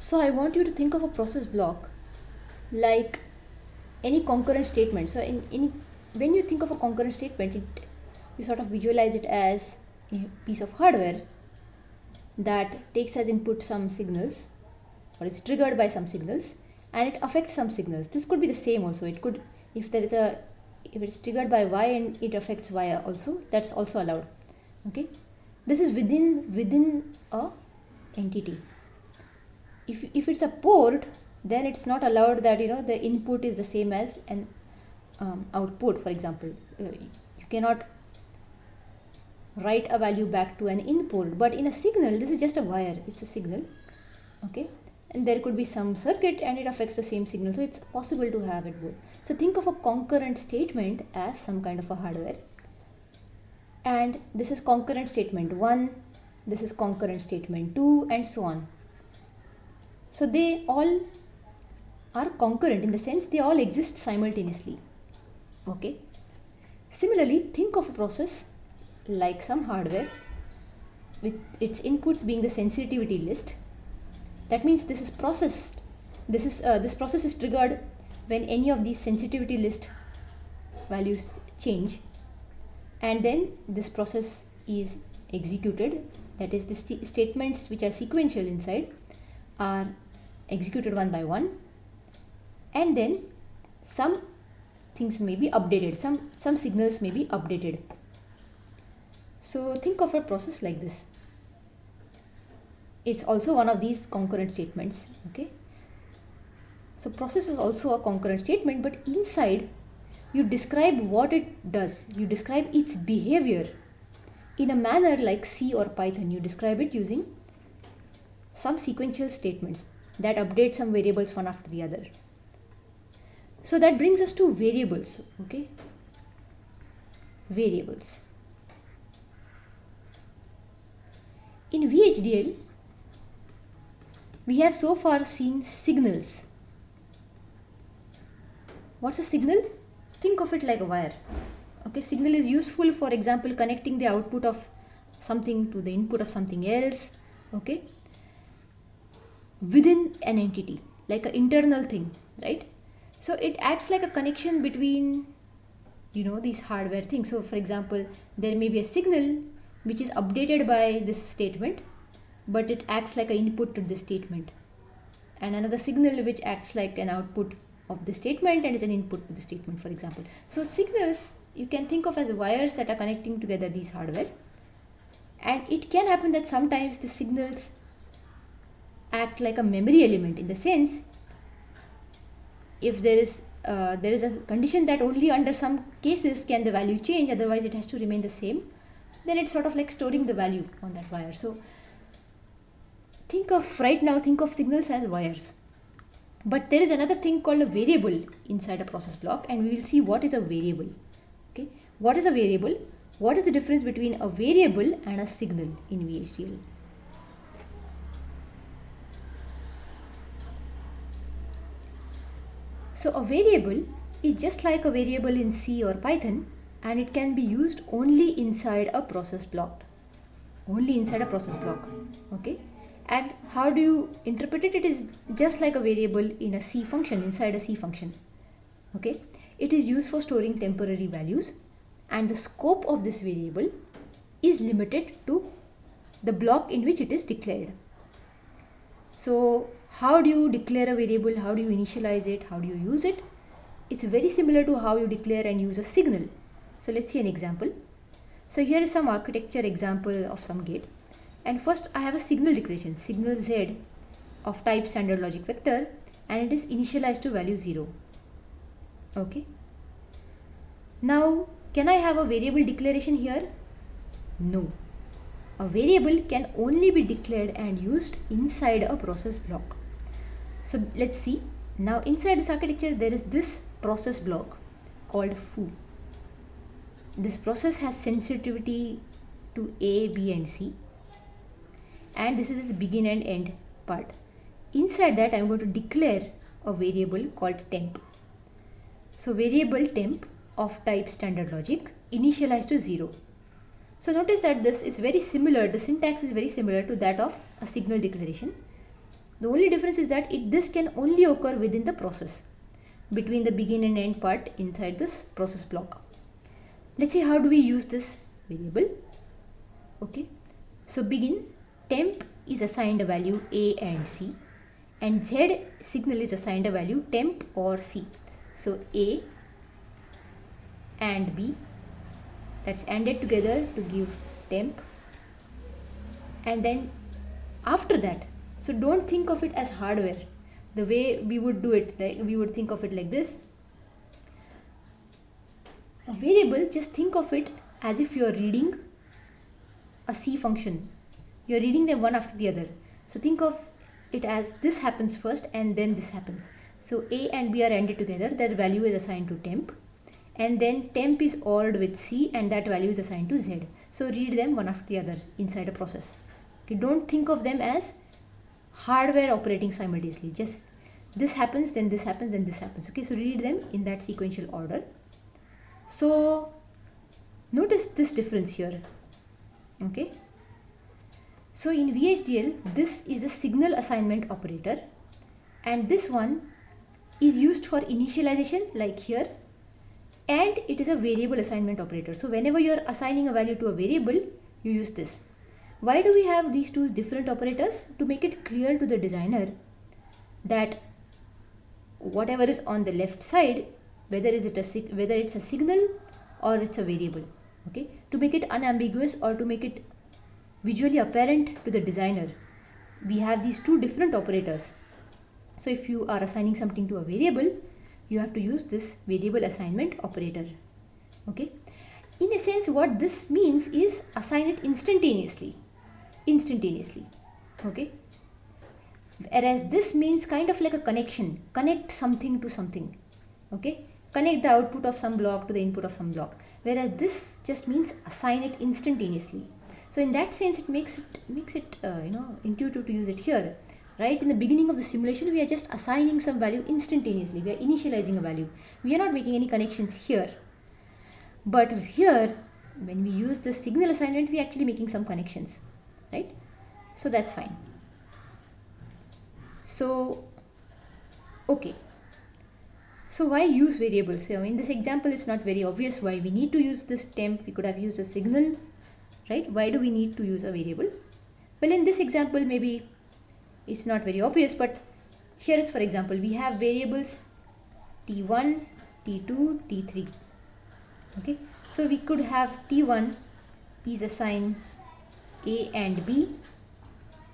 So I want you to think of a process block like any concurrent statement. So when you think of a concurrent statement, you sort of visualize it as a piece of hardware that takes as input some signals, or it's triggered by some signals, and it affects some signals. This could be the same also. It could, if it's triggered by Y and it affects Y also, that's also allowed. Okay, this is within a entity. If it's a port, then it's not allowed that the input is the same as an output. For example, you cannot write a value back to an input, but in a signal, this is just a wire, it's a signal. Okay, and there could be some circuit and it affects the same signal, so it's possible to have it both. So think of a concurrent statement as some kind of a hardware, and this is concurrent statement 1, this is concurrent statement 2, and so on. So they all are concurrent in the sense they all exist simultaneously. Okay, similarly, think of a process like some hardware with its inputs being the sensitivity list. That means this is processed. This process is triggered when any of these sensitivity list values change, and then this process is executed. That is, the statements which are sequential inside are executed one by one, and then some things may be updated, some signals may be updated. So think of a process like this. It's also one of these concurrent statements. Okay, so process is also a concurrent statement, but inside you describe what it does, you describe its behavior in a manner like C or Python. You describe it using some sequential statements that update some variables one after the other. So that brings us to variables. Okay, variables. In VHDL, we have so far seen signals. What's a signal? Think of it like a wire. Okay, signal is useful, for example, connecting the output of something to the input of something else. Okay, within an entity, like an internal thing, right? So it acts like a connection between these hardware things. So for example, there may be a signal which is updated by this statement, but it acts like an input to this statement, and another signal which acts like an output of the statement and is an input to the statement, for example. So signals you can think of as wires that are connecting together these hardware, and it can happen that sometimes the signals act like a memory element, in the sense if there is a condition that only under some cases can the value change, otherwise it has to remain the same, then it's sort of like storing the value on that wire. So think of signals as wires. But there is another thing called a variable inside a process block, and we will see what is a variable. Okay, what is a variable? What is the difference between a variable and a signal in VHDL? So a variable is just like a variable in C or Python, and it can be used only inside a process block. Okay, and how do you interpret it? It is just like a variable in a C function, inside a C function. Okay, it is used for storing temporary values, and the scope of this variable is limited to the block in which it is declared. So how do you declare a variable? How do you initialize it? How do you use it? It's very similar to how you declare and use a signal. So let's see an example. So here is some architecture example of some gate, and first I have a signal declaration, signal Z of type standard logic vector, and it is initialized to value 0. Okay, now can I have a variable declaration here? No. A variable can only be declared and used inside a process block. So let's see. Now inside this architecture there is this process block called foo. This process has sensitivity to A, B and C, and this is its begin and end part. Inside that I am going to declare a variable called temp. So variable temp of type standard logic initialized to 0. So notice that this is very similar, the syntax is very similar to that of a signal declaration. The only difference is that this can only occur within the process, between the begin and end part inside this process block. Let's see how do we use this variable. Okay, so begin, temp is assigned a value A and C, and Z signal is assigned a value temp or C. So A and B, that's ANDed together to give temp. And then after that, so don't think of it as hardware. The way we would do it, like we would think of it like this. A variable, just think of it as if you are reading a C function. You are reading them one after the other. So think of it as this happens first and then this happens. So A and B are ANDed together, that value is assigned to temp, and then temp is ORed with C and that value is assigned to Z. So read them one after the other inside a process. Okay, don't think of them as hardware operating simultaneously. Just this happens, then this happens, then this happens. Okay, so read them in that sequential order. So notice this difference here. Okay, so in VHDL, this is the signal assignment operator, and this one is used for initialization like here, and it is a variable assignment operator. So whenever you are assigning a value to a variable, you use this. Why do we have these two different operators? To make it clear to the designer that whatever is on the left side, whether it's a signal or it's a variable. Okay, to make it unambiguous or to make it visually apparent to the designer, we have these two different operators. So if you are assigning something to a variable, you have to use this variable assignment operator. Okay, in a sense what this means is assign it instantaneously. Okay, whereas this means kind of like a connection, connect something to something. Okay, connect the output of some block to the input of some block, whereas this just means assign it instantaneously. So in that sense it makes it intuitive to use it here. Right in the beginning of the simulation, we are just assigning some value instantaneously. We are initializing a value. We are not making any connections here. But here, when we use the signal assignment, we are actually making some connections, right? So that's fine. So, okay. So why use variables? So in this example, it's not very obvious why we need to use this temp. We could have used a signal, right? Why do we need to use a variable? Well, in this example, maybe it's not very obvious, but here is, for example, we have variables T1, T2, T3. Okay, so we could have T1 is assigned A and B,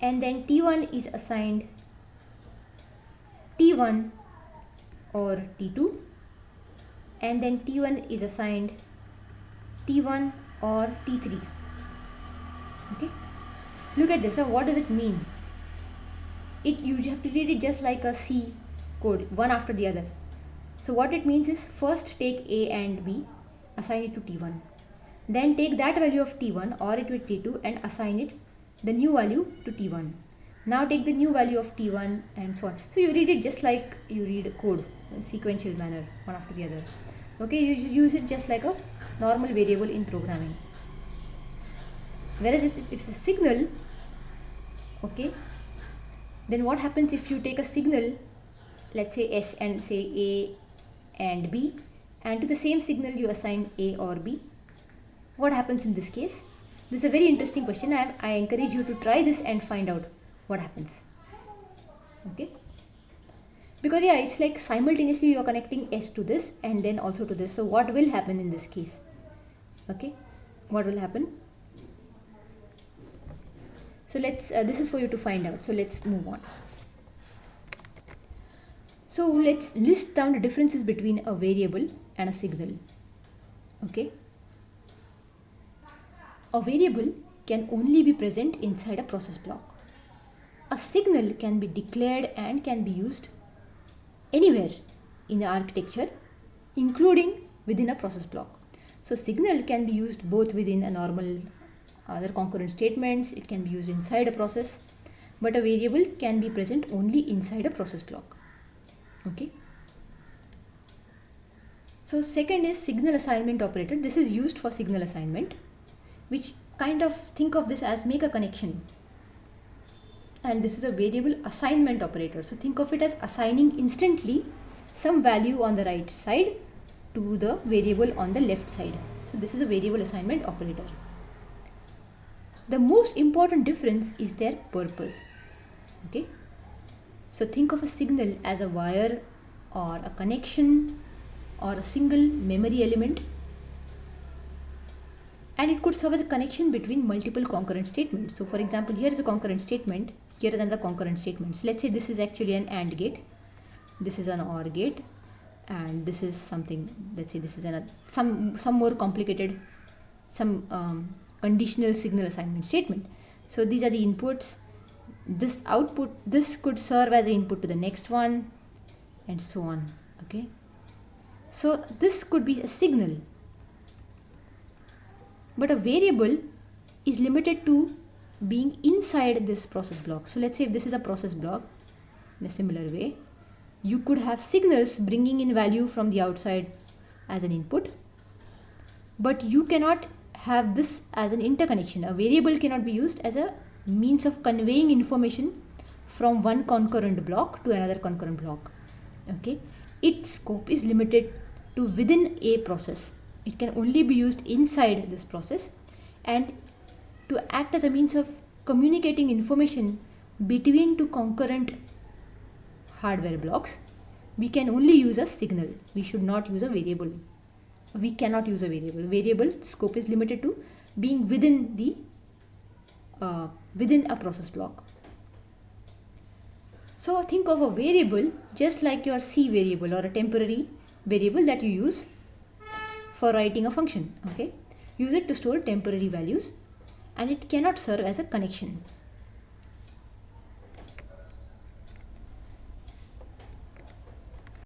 and then T1 is assigned T1 or T2, and then T1 is assigned T1 or T3. Okay, look at this. So what does it mean? You have to read it just like a C code, one after the other. So what it means is, first take A and B, assign it to T1. Then take that value of T1 or it with T2 and assign it the new value to T1. Now take the new value of T1 and so on. So you read it just like you read code, in sequential manner, one after the other. Okay, you use it just like a normal variable in programming. Whereas if it's a signal, okay, then what happens if you take a signal, let's say S and say A and B, and to the same signal you assign A or B? What happens in this case? This is a very interesting question. I encourage you to try this and find out what happens. Okay? Because yeah, it's like simultaneously you are connecting S to this and then also to this. So what will happen in this case? Okay? What will happen? So this is for you to find out. So let's move on. So let's list down the differences between a variable and a signal. Okay. A variable can only be present inside a process block. A signal can be declared and can be used anywhere in the architecture, including within a process block. So signal can be used both within a normal other concurrent statements, it can be used inside a process, but a variable can be present only inside a process block. Okay. So second is signal assignment operator. This is used for signal assignment, which kind of think of this as make a connection. and this is a variable assignment operator. So think of it as assigning instantly some value on the right side to the variable on the left side. So this is a variable assignment operator. The most important difference is their purpose. Okay, so think of a signal as a wire or a connection or a single memory element, and it could serve as a connection between multiple concurrent statements. So for example, here is a concurrent statement, here is another concurrent statement. So let's say this is actually an AND gate, this is an OR gate, and this is something, let's say this is some more complicated, some conditional signal assignment statement. So these are the inputs, this output, this could serve as an input to the next one, and so on. Okay, so this could be a signal, but a variable is limited to being inside this process block. So let's say if this is a process block, in a similar way, you could have signals bringing in value from the outside as an input, but you cannot have this as an interconnection. A variable cannot be used as a means of conveying information from one concurrent block to another concurrent block. Okay, its scope is limited to within a process. It can only be used inside this process, and to act as a means of communicating information between two concurrent hardware blocks, we can only use a signal. We should not use a variable. We cannot use a variable. Variable scope is limited to being within the within a process block. So think of a variable just like your C variable or a temporary variable that you use for writing a function. Okay, use it to store temporary values, and it cannot serve as a connection.